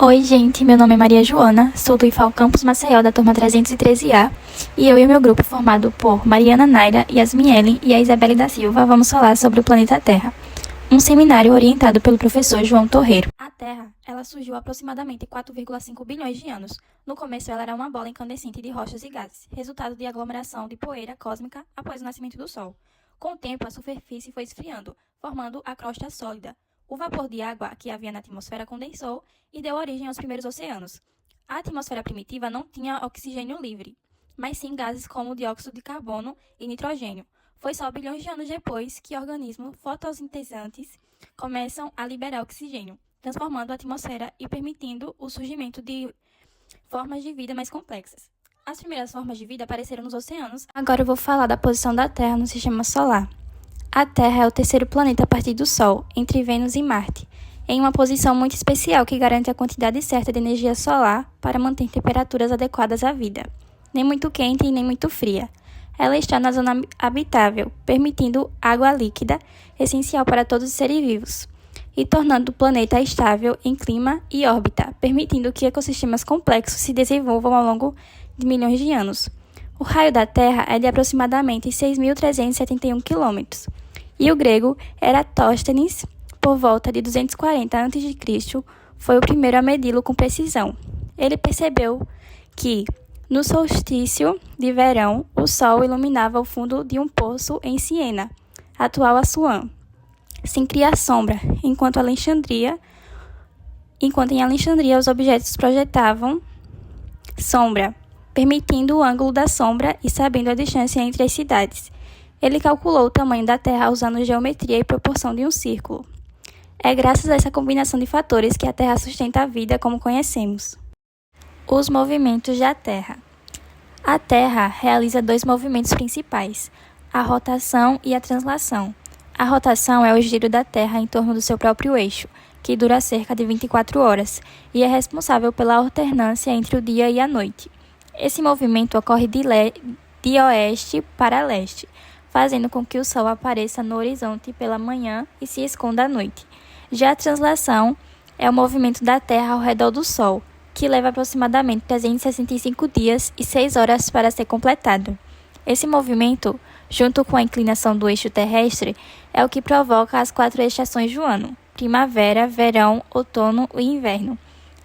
Oi, gente, meu nome é Maria Joana, sou do IFAL Campus Maceió da turma 313A e eu e o meu grupo formado por Mariana Naira, Yasmin Ellen e a Isabelle da Silva vamos falar sobre o planeta Terra, um seminário orientado pelo professor João Torreiro. A Terra, ela surgiu há aproximadamente 4,5 bilhões de anos. No começo, ela era uma bola incandescente de rochas e gases, resultado de aglomeração de poeira cósmica após o nascimento do Sol. Com o tempo, a superfície foi esfriando, formando a crosta sólida. O vapor de água que havia na atmosfera condensou e deu origem aos primeiros oceanos. A atmosfera primitiva não tinha oxigênio livre, mas sim gases como dióxido de carbono e nitrogênio. Foi só bilhões de anos depois que organismos fotossintetizantes começam a liberar oxigênio, transformando a atmosfera e permitindo o surgimento de formas de vida mais complexas. As primeiras formas de vida apareceram nos oceanos. Agora eu vou falar da posição da Terra no sistema solar. A Terra é o terceiro planeta a partir do Sol, entre Vênus e Marte, em uma posição muito especial que garante a quantidade certa de energia solar para manter temperaturas adequadas à vida, nem muito quente e nem muito fria. Ela está na zona habitável, permitindo água líquida, essencial para todos os seres vivos, e tornando o planeta estável em clima e órbita, permitindo que ecossistemas complexos se desenvolvam ao longo de milhões de anos. O raio da Terra é de aproximadamente 6.371 quilômetros, e o grego Eratóstenes, por volta de 240 a.C., foi o primeiro a medi-lo com precisão. Ele percebeu que, no solstício de verão, o Sol iluminava o fundo de um poço em Siena, atual Assuã, sem criar sombra, enquanto em Alexandria os objetos projetavam sombra, permitindo o ângulo da sombra e sabendo a distância entre as cidades. Ele calculou o tamanho da Terra usando geometria e proporção de um círculo. É graças a essa combinação de fatores que a Terra sustenta a vida como conhecemos. Os movimentos da Terra. A Terra realiza dois movimentos principais, a rotação e a translação. A rotação é o giro da Terra em torno do seu próprio eixo, que dura cerca de 24 horas, e é responsável pela alternância entre o dia e a noite. Esse movimento ocorre de oeste para leste, fazendo com que o Sol apareça no horizonte pela manhã e se esconda à noite. Já a translação é o movimento da Terra ao redor do Sol, que leva aproximadamente 365 dias e 6 horas para ser completado. Esse movimento, junto com a inclinação do eixo terrestre, é o que provoca as 4 estações do ano: primavera, verão, outono e inverno.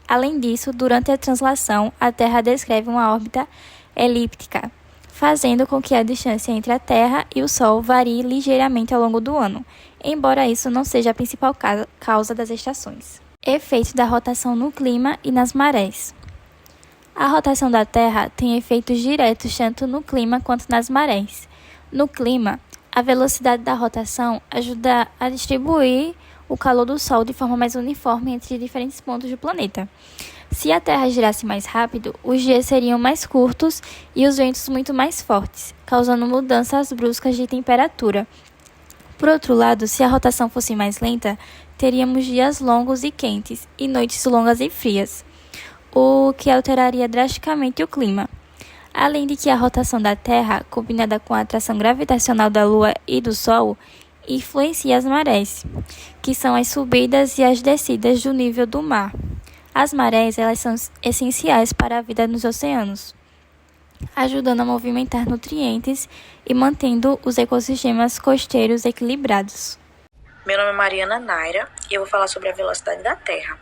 Além disso, durante a translação, a Terra descreve uma órbita elíptica, fazendo com que a distância entre a Terra e o Sol varie ligeiramente ao longo do ano, embora isso não seja a principal causa das estações. Efeitos da rotação no clima e nas marés. A rotação da Terra tem efeitos diretos tanto no clima quanto nas marés. No clima, a velocidade da rotação ajuda a distribuir o calor do Sol de forma mais uniforme entre diferentes pontos do planeta. Se a Terra girasse mais rápido, os dias seriam mais curtos e os ventos muito mais fortes, causando mudanças bruscas de temperatura. Por outro lado, se a rotação fosse mais lenta, teríamos dias longos e quentes e noites longas e frias, o que alteraria drasticamente o clima. Além de que a rotação da Terra, combinada com a atração gravitacional da Lua e do Sol, influencia as marés, que são as subidas e as descidas do nível do mar. As marés, elas são essenciais para a vida nos oceanos, ajudando a movimentar nutrientes e mantendo os ecossistemas costeiros equilibrados. Meu nome é Mariana Naira e eu vou falar sobre a velocidade da Terra.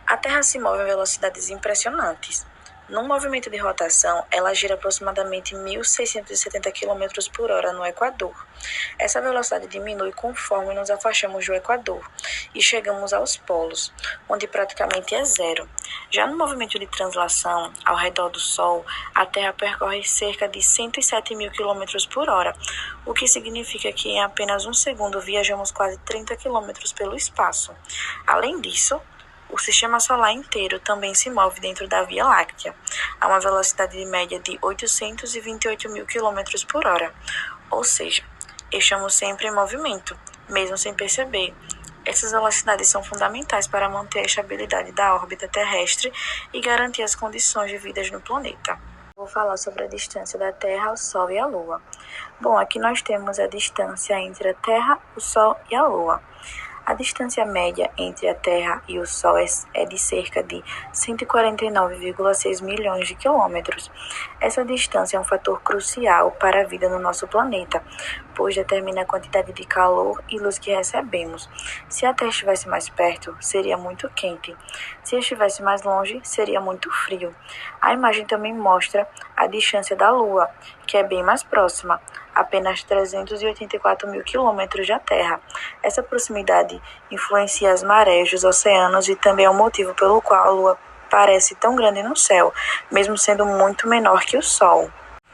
A Terra se move a velocidades impressionantes. Num movimento de rotação, ela gira aproximadamente 1.670 km por hora no Equador. Essa velocidade diminui conforme nos afastamos do Equador e chegamos aos polos, onde praticamente é zero. Já no movimento de translação, ao redor do Sol, a Terra percorre cerca de 107.000 km por hora, o que significa que em apenas um segundo viajamos quase 30 km pelo espaço. Além disso, o sistema solar inteiro também se move dentro da Via Láctea, a uma velocidade de média de 828.000 km por hora, ou seja, estamos sempre em movimento, mesmo sem perceber. Essas velocidades são fundamentais para manter a estabilidade da órbita terrestre e garantir as condições de vida no planeta. Vou falar sobre a distância da Terra ao Sol e à Lua. Bom, aqui nós temos a distância entre a Terra, o Sol e a Lua. A distância média entre a Terra e o Sol é de cerca de 149,6 milhões de quilômetros. Essa distância é um fator crucial para a vida no nosso planeta, pois determina a quantidade de calor e luz que recebemos. Se a Terra estivesse mais perto, seria muito quente. Se estivesse mais longe, seria muito frio. A imagem também mostra a distância da Lua, que é bem mais próxima, apenas 384 mil quilômetros da Terra. Essa proximidade influencia as marés dos oceanos e também é o motivo pelo qual a Lua parece tão grande no céu, mesmo sendo muito menor que o Sol.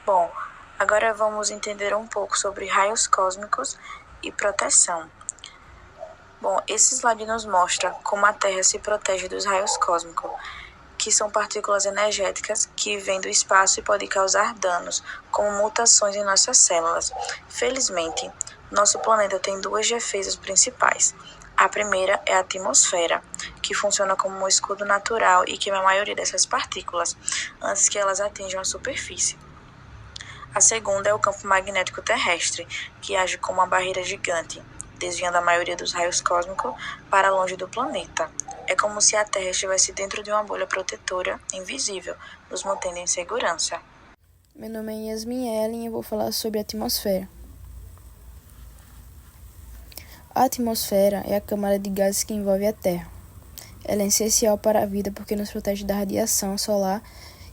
Bom, agora vamos entender um pouco sobre raios cósmicos e proteção. Bom, esse slide nos mostra como a Terra se protege dos raios cósmicos, que são partículas energéticas que vêm do espaço e podem causar danos, como mutações em nossas células. Felizmente, nosso planeta tem duas defesas principais. A primeira é a atmosfera, que funciona como um escudo natural e queima a maioria dessas partículas, antes que elas atinjam a superfície. A segunda é o campo magnético terrestre, que age como uma barreira gigante, desviando a maioria dos raios cósmicos para longe do planeta. É como se a Terra estivesse dentro de uma bolha protetora, invisível, nos mantendo em segurança. Meu nome é Yasmin Ellen e eu vou falar sobre a atmosfera. A atmosfera é a camada de gases que envolve a Terra. Ela é essencial para a vida porque nos protege da radiação solar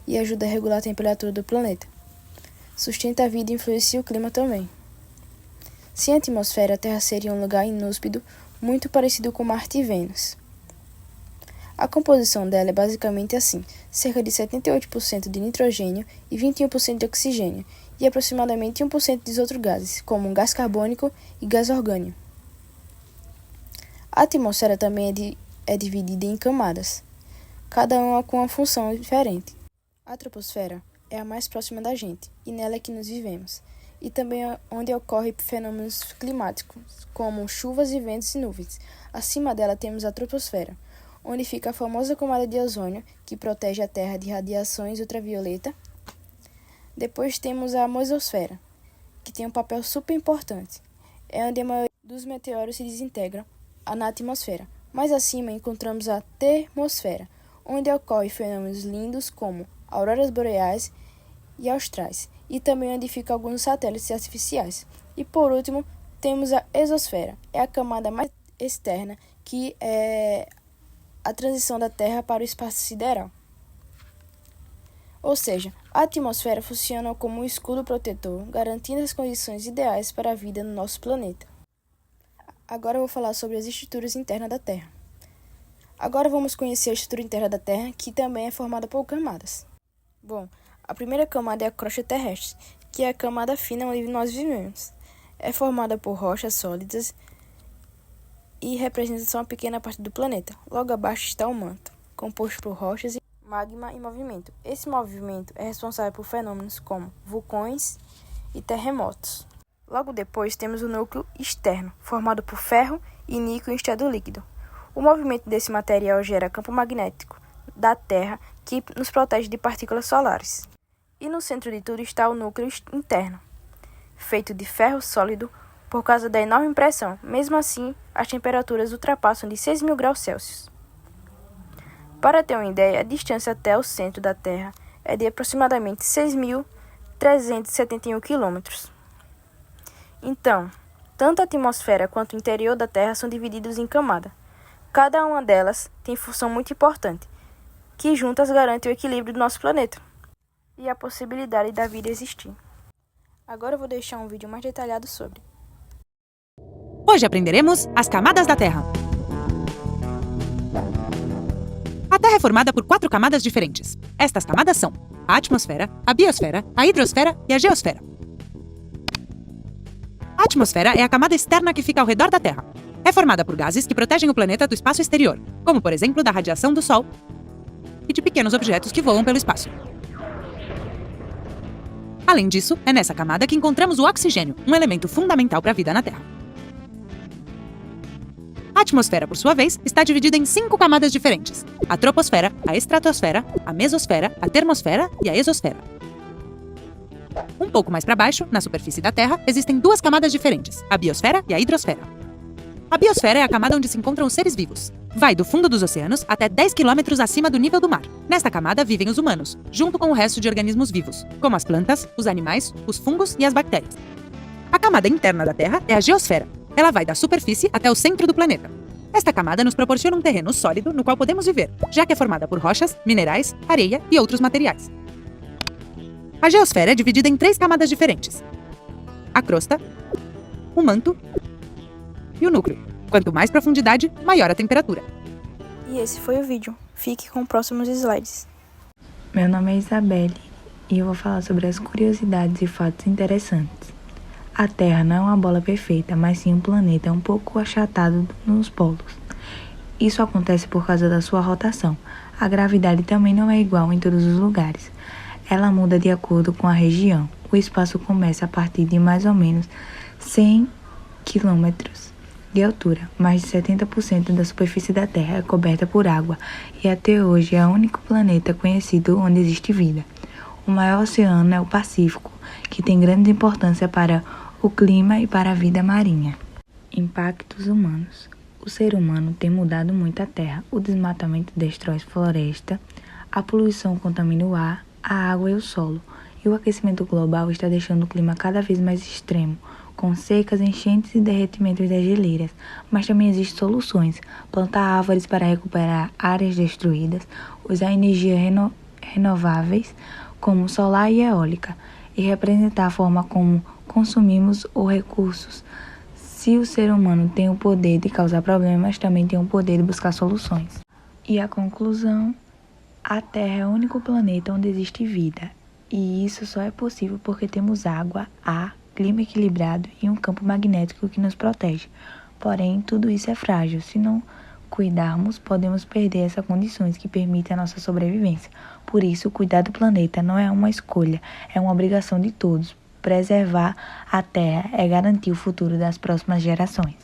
e ajuda a regular a temperatura do planeta. Sustenta a vida e influencia o clima também. Sem a atmosfera, a Terra seria um lugar inóspito, muito parecido com Marte e Vênus. A composição dela é basicamente assim: cerca de 78% de nitrogênio e 21% de oxigênio, e aproximadamente 1% de outros gases, como gás carbônico e gás orgânico. A atmosfera também é dividida em camadas, cada uma com uma função diferente. A troposfera é a mais próxima da gente, e nela é que nos vivemos, e também é onde ocorrem fenômenos climáticos, como chuvas e ventos e nuvens. Acima dela temos a troposfera, onde fica a famosa camada de ozônio, que protege a Terra de radiações ultravioleta. Depois temos a mesosfera, que tem um papel super importante. É onde a maioria dos meteoros se desintegram na atmosfera. Mais acima encontramos a termosfera, onde ocorrem fenômenos lindos como auroras boreais e austrais, e também onde ficam alguns satélites artificiais. E por último, temos a exosfera, é a camada mais externa, que é a transição da Terra para o espaço sideral. Ou seja, a atmosfera funciona como um escudo protetor, garantindo as condições ideais para a vida no nosso planeta. Agora eu vou falar sobre as estruturas internas da Terra. Agora vamos conhecer a estrutura interna da Terra, que também é formada por camadas. Bom, a primeira camada é a crosta terrestre, que é a camada fina onde nós vivemos. É formada por rochas sólidas e representa só uma pequena parte do planeta. Logo abaixo está o manto, composto por rochas, magma e movimento. Esse movimento é responsável por fenômenos como vulcões e terremotos. Logo depois temos o núcleo externo, formado por ferro e níquel em estado líquido. O movimento desse material gera campo magnético da Terra, que nos protege de partículas solares. E no centro de tudo está o núcleo interno, feito de ferro sólido por causa da enorme pressão. Mesmo assim, as temperaturas ultrapassam de 6.000 graus Celsius. Para ter uma ideia, a distância até o centro da Terra é de aproximadamente 6.371 quilômetros. Então, tanto a atmosfera quanto o interior da Terra são divididos em camadas. Cada uma delas tem função muito importante, que juntas garante o equilíbrio do nosso planeta e a possibilidade da vida existir. Agora eu vou deixar um vídeo mais detalhado sobre. Hoje aprenderemos as camadas da Terra. A Terra é formada por 4 camadas diferentes. Estas camadas são a atmosfera, a biosfera, a hidrosfera e a geosfera. A atmosfera é a camada externa que fica ao redor da Terra. É formada por gases que protegem o planeta do espaço exterior, como por exemplo da radiação do Sol e de pequenos objetos que voam pelo espaço. Além disso, é nessa camada que encontramos o oxigênio, um elemento fundamental para a vida na Terra. A atmosfera, por sua vez, está dividida em 5 camadas diferentes: a troposfera, a estratosfera, a mesosfera, a termosfera e a exosfera. Um pouco mais para baixo, na superfície da Terra, existem 2 camadas diferentes: a biosfera e a hidrosfera. A biosfera é a camada onde se encontram os seres vivos. Vai do fundo dos oceanos até 10 quilômetros acima do nível do mar. Nesta camada vivem os humanos, junto com o resto de organismos vivos, como as plantas, os animais, os fungos e as bactérias. A camada interna da Terra é a geosfera. Ela vai da superfície até o centro do planeta. Esta camada nos proporciona um terreno sólido no qual podemos viver, já que é formada por rochas, minerais, areia e outros materiais. A geosfera é dividida em 3 camadas diferentes: a crosta, o manto e o núcleo. Quanto mais profundidade, maior a temperatura. E esse foi o vídeo. Fique com os próximos slides. Meu nome é Isabelle e eu vou falar sobre as curiosidades e fatos interessantes. A Terra não é uma bola perfeita, mas sim um planeta um pouco achatado nos polos. Isso acontece por causa da sua rotação. A gravidade também não é igual em todos os lugares. Ela muda de acordo com a região. O espaço começa a partir de mais ou menos 100 quilômetros de altura. Mais de 70% da superfície da Terra é coberta por água e até hoje é o único planeta conhecido onde existe vida. O maior oceano é o Pacífico, que tem grande importância para o clima e para a vida marinha. Impactos humanos. O ser humano tem mudado muito a Terra. O desmatamento destrói floresta, a poluição contamina o ar, a água e o solo. E o aquecimento global está deixando o clima cada vez mais extremo, com secas, enchentes e derretimentos das geleiras. Mas também existem soluções: plantar árvores para recuperar áreas destruídas, usar energias renováveis, como solar e eólica, e representar a forma como consumimos os recursos. Se o ser humano tem o poder de causar problemas, também tem o poder de buscar soluções. E a conclusão: a Terra é o único planeta onde existe vida. E isso só é possível porque temos água, ar, clima equilibrado e um campo magnético que nos protege. Porém, tudo isso é frágil. Se não cuidarmos, podemos perder essas condições que permitem a nossa sobrevivência. Por isso, cuidar do planeta não é uma escolha, é uma obrigação de todos. Preservar a Terra é garantir o futuro das próximas gerações.